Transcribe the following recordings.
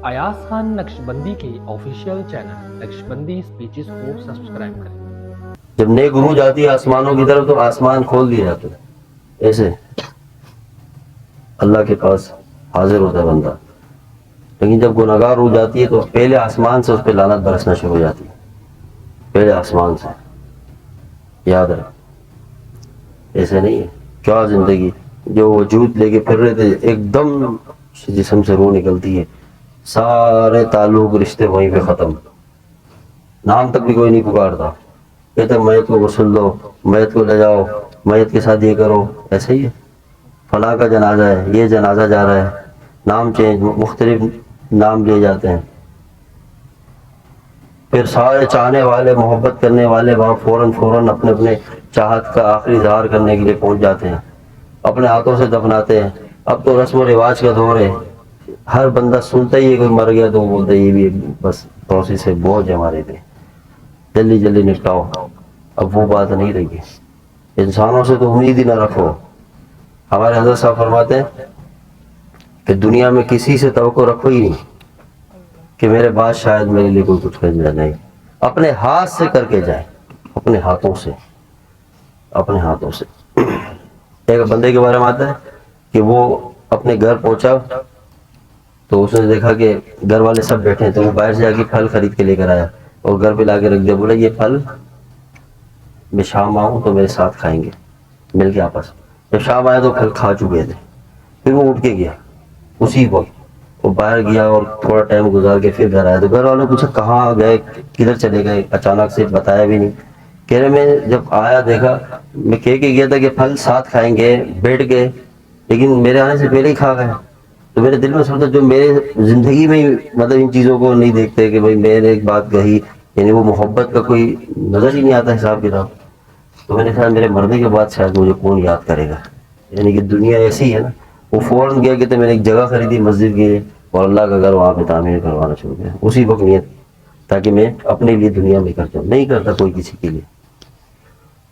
अयाज खान नक्शबंदी के official channel Naqshbandi speeches को subscribe करें। जब नेक रूह जाती है आसमानों की तरफ तो आसमान खोल दिए जाते हैं, ऐसे अल्लाह के पास हाजिर होता है बंदा। लेकिन जब गुनहगार रूह जाती है तो पहले आसमान से उस पर लानत बरसना शुरू हो जाती है, पहले आसमान से। याद रख, ऐसे नहीं है। क्या जिंदगी, जो वजूद लेके फिर रहे थे, एकदम जिस्म से रूह निकलती है, सारे ताल्लुक रिश्ते वहीं पे खत्म, नाम तक भी कोई नहीं पुकारता। कहते मैयत को गुस्ल दो, मैयत को ले जाओ, मैयत के साथ ये करो। ऐसे ही है, फलां का जनाजा है, ये जनाजा जा रहा है, नाम चेंज, मुख्तलिफ नाम लिए जाते हैं। फिर सारे चाहने वाले, मोहब्बत करने वाले वहाँ फौरन अपने अपने चाहत का आखिरी इजहार करने के लिए पहुंच जाते हैं, अपने हाथों से दफनाते हैं। अब तो रस्म व रिवाज का दौर है, हर बंदा सुनता ही है कोई मर गया तो बोलता है ये भी बस तोसी से बोझ है हमारे पे, जल्दी जल्दी निपटाओ। अब वो बात नहीं रही, इंसानों से तो उम्मीद ही ना रखो। हमारे हज़रत साहब फरमाते हैं कि दुनिया में किसी से तवक्को रखो ही नहीं कि मेरे बाद शायद मेरे लिए कोई कुछ कर जाए। अपने हाथ से करके जाए, अपने हाथों से, अपने हाथों से। एक बंदे के बारे में आता है कि वो अपने घर पहुंचा तो उसने देखा कि घर वाले सब बैठे हैं, तो वो बाहर से जाके फल खरीद के लेकर आया और घर पे लाके रख दिया। बोला ये फल मैं शाम आऊँ तो मेरे साथ खाएंगे मिल के आपस। जब शाम आया तो फल खा चुके थे। फिर वो उठ के गया, उसी वक्त वो बाहर गया और थोड़ा टाइम गुजार के फिर घर आया। तो घर वालों ने पूछा कहाँ गए, किधर चले गए, अचानक से बताया भी नहीं। कह रहे मैं जब आया देखा, मैं कह के गया था कि फल साथ खाएंगे, बैठ गए, लेकिन मेरे आने से पहले ही खा गए। तो मेरे दिल में सोचा जो मेरे जिंदगी में मतलब इन चीज़ों को नहीं देखते कि भाई मैंने एक बात कही, यानी वो मोहब्बत का कोई नजर ही नहीं आता हिसाब किताब। तो मैंने कहा मेरे मरने के बाद शायद मुझे कौन याद करेगा, यानी कि दुनिया ऐसी है ना। वो फौरन गया कि तो मैंने एक जगह खरीदी मस्जिद की और अल्लाह का घर वहाँ पे तामीर करवाना शुरू किया उसी वक्त नियत, ताकि मैं अपने लिए दुनिया में करता हूँ, नहीं करता कोई किसी के लिए।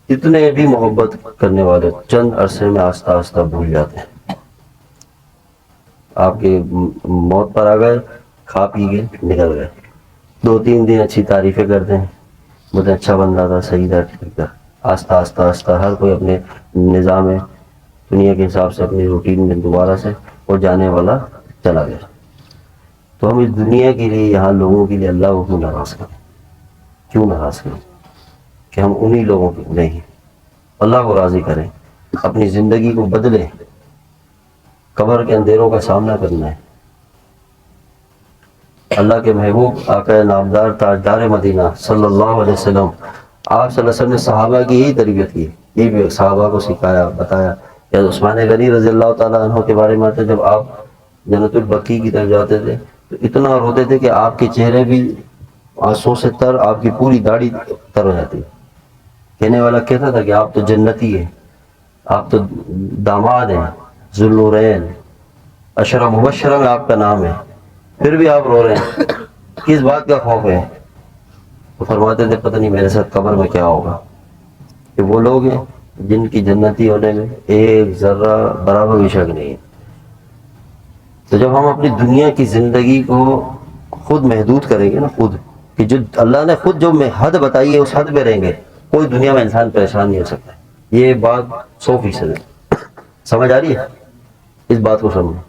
इतने भी मोहब्बत करने वाले चंद अरसे में आस्ता आस्ता भूल जाते हैं। आपके मौत पर आ गए, खा पी गए, निकल गए। 2-3 दिन अच्छी तारीफें करते हैं, बहुत अच्छा बंदा था, सही था, ठीक था। आस्ता आस्ता आस्ता हर कोई अपने निज़ाम में दुनिया के हिसाब से अपनी रूटीन में दोबारा से और जाने वाला चला गया। तो हम इस दुनिया के लिए, यहाँ लोगों के लिए अल्लाह को क्यों नाराज़ करें, क्यों नाराज़ करें कि हम उन्हीं लोगों के नहीं, अल्लाह को राज़ी करें, अपनी ज़िंदगी को बदलें। कब्र के अंधेरों का सामना करना है। अल्लाह के महबूब आका नामदार ताजदार मदीना सल्लल्लाहु अलैहि वसल्लम, आप सल्लल्लाहु अलैहि वसल्लम ने सहाबा की यही तरबियत की, ये भी सहाबा को सिखाया, बताया। या उस्मान गनी रज़ी अल्लाह ताला अन्हु के बारे में आता है, जब आप जन्नतुल बकी की तरफ जाते थे तो इतना रोते थे कि आपके चेहरे भी आंसुओं से तर, आपकी पूरी दाढ़ी तर हो जाती। कहने वाला कहता था कि आप तो जन्नती है, आप तो दामाद हैं, ज़ुल्लुरैन, अशरा मुबश्शरा में आपका नाम है, फिर भी आप रो रहे हैं, किस बात का खौफ है? तो फरमाते थे पता नहीं मेरे साथ कब्र में क्या होगा। कि वो लोग हैं जिनकी जन्नती होने में एक जर्रा बराबर भी शक नहीं है। तो जब हम अपनी दुनिया की जिंदगी को खुद महदूद करेंगे ना, खुद कि जो अल्लाह ने खुद जो हद बताई है उस हद पे रहेंगे, कोई दुनिया में इंसान परेशान नहीं हो सकता। ये बात 100% है। समझ आ रही है? इस बात को समझो।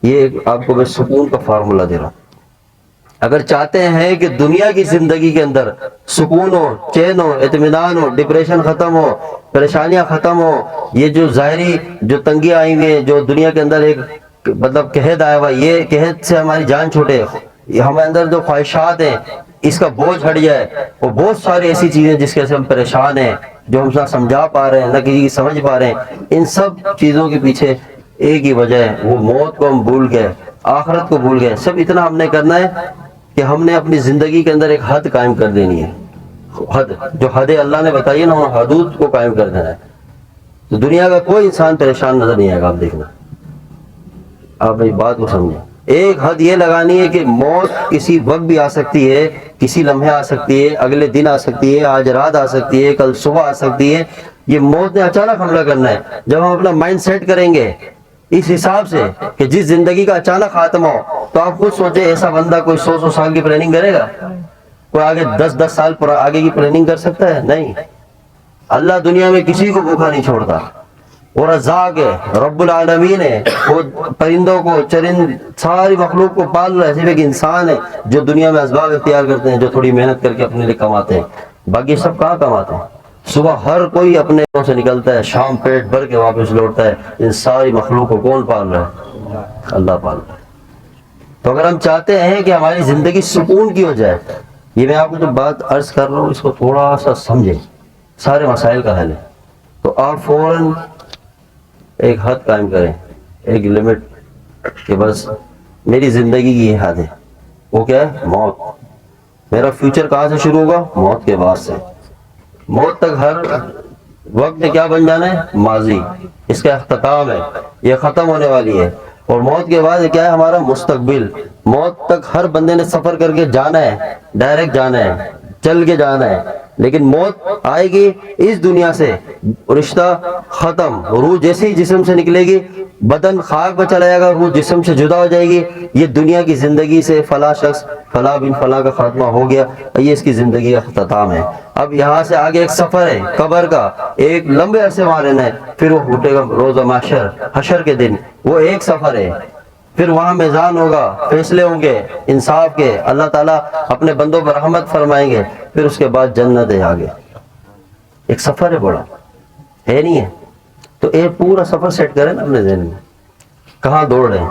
ये आपको मैं सुकून का फार्मूला दे रहा हूँ। अगर चाहते हैं कि दुनिया की जिंदगी के अंदर सुकून हो, चैन हो, इत्मीनान हो, डिप्रेशन खत्म हो, परेशानियां खत्म हो, ये जो ज़ाहिरी जो तंगियां आई हुई हैं, जो दुनिया के अंदर एक मतलब कहद आया हुआ, ये कहद से हमारी जान छूटे, हमारे अंदर जो ख्वाहिशात हैं इसका बोझ हट जाए। और बहुत सारी ऐसी चीजें जिसके से हम परेशान हैं, जो हम ना समझा पा रहे हैं, ना किसी की समझ पा रहे हैं, इन सब चीजों के पीछे एक ही वजह है, वो मौत को हम भूल गए, आखिरत को भूल गए। सब इतना हमने करना है कि हमने अपनी जिंदगी के अंदर एक हद कायम कर देनी है। हद, जो हद अल्लाह ने बताई है ना, उन हदूद को कायम कर देना है। तो दुनिया का कोई इंसान परेशान नजर नहीं आएगा। आप देखना, आप मेरी बात को समझें। एक हद ये लगानी है कि मौत किसी वक्त भी आ सकती है, किसी लम्हे आ सकती है, अगले दिन आ सकती है, आज रात आ सकती है, कल सुबह आ सकती है। ये मौत ने अचानक हमला करना है। जब हम अपना माइंड सेट करेंगे اس حساب سے کہ جس زندگی کا اچانک خاتمہ ہو تو آپ خود سوچیں ایسا بندہ کوئی 100 سال کی پلاننگ کرے گا؟ کوئی آگے 10 سال آگے کی پلاننگ کر سکتا ہے؟ نہیں۔ اللہ دنیا میں کسی کو بھوکا نہیں چھوڑتا، اور رزاق ہے، رب العالمین ہے، وہ پرندوں کو، چرند، ساری مخلوق کو پال رہا ہے۔ صرف ایک انسان ہے جو دنیا میں اسباب اختیار کرتے ہیں، جو تھوڑی محنت کر کے اپنے لیے کماتے ہیں، باقی سب کہاں کماتے ہیں؟ صبح ہر کوئی اپنے گھروں سے نکلتا ہے، شام پیٹ بھر کے واپس لوٹتا ہے۔ ان ساری مخلوق کو کون پال رہا ہے؟ اللہ پال رہا ہے۔ تو اگر ہم چاہتے ہیں کہ ہماری زندگی سکون کی ہو جائے، یہ میں آپ کو جو بات عرض کر رہا ہوں اس کو تھوڑا سا سمجھیں، سارے مسائل کا حل ہے۔ تو آپ فوراً ایک حد قائم کریں، ایک لمٹ، کہ بس میری زندگی کی یہ حد ہے، وہ کیا ہے؟ موت۔ میرا فیوچر کہاں سے شروع ہوگا؟ موت کے بعد سے۔ موت تک ہر وقت کیا بن جانا ہے؟ ماضی، اس کا اختتام ہے، یہ ختم ہونے والی ہے۔ اور موت کے بعد کیا ہے؟ ہمارا مستقبل۔ موت تک ہر بندے نے سفر کر کے جانا ہے، ڈائریکٹ جانا ہے، چل کے جانا ہے، لیکن موت آئے گی اس دنیا سے، رشتہ ختم، روح جیسے ہی جسم سے نکلے گی، بدن خاک پہ چلا جائے گا، روح جسم سے جدا ہو جائے گی۔ یہ دنیا کی زندگی سے فلاں شخص فلاں بن فلاں کا خاتمہ ہو گیا، یہ اس کی زندگی کا اختتام ہے۔ اب یہاں سے آگے ایک سفر ہے قبر کا، ایک لمبے عرصے وہاں رہنا ہے، پھر وہ اٹھے گا روز محشر، حشر کے دن، وہ ایک سفر ہے۔ پھر وہاں میزان ہوگا، فیصلے ہوں گے انصاف کے، اللہ تعالیٰ اپنے بندوں پر رحمت فرمائیں گے، پھر اس کے بعد جنت ہے آگے۔ ایک سفر ہے بڑا، ہے نہیں ہے؟ تو ایک پورا سفر سیٹ کریں نا اپنے ذہن میں، کہاں دوڑ رہے ہیں۔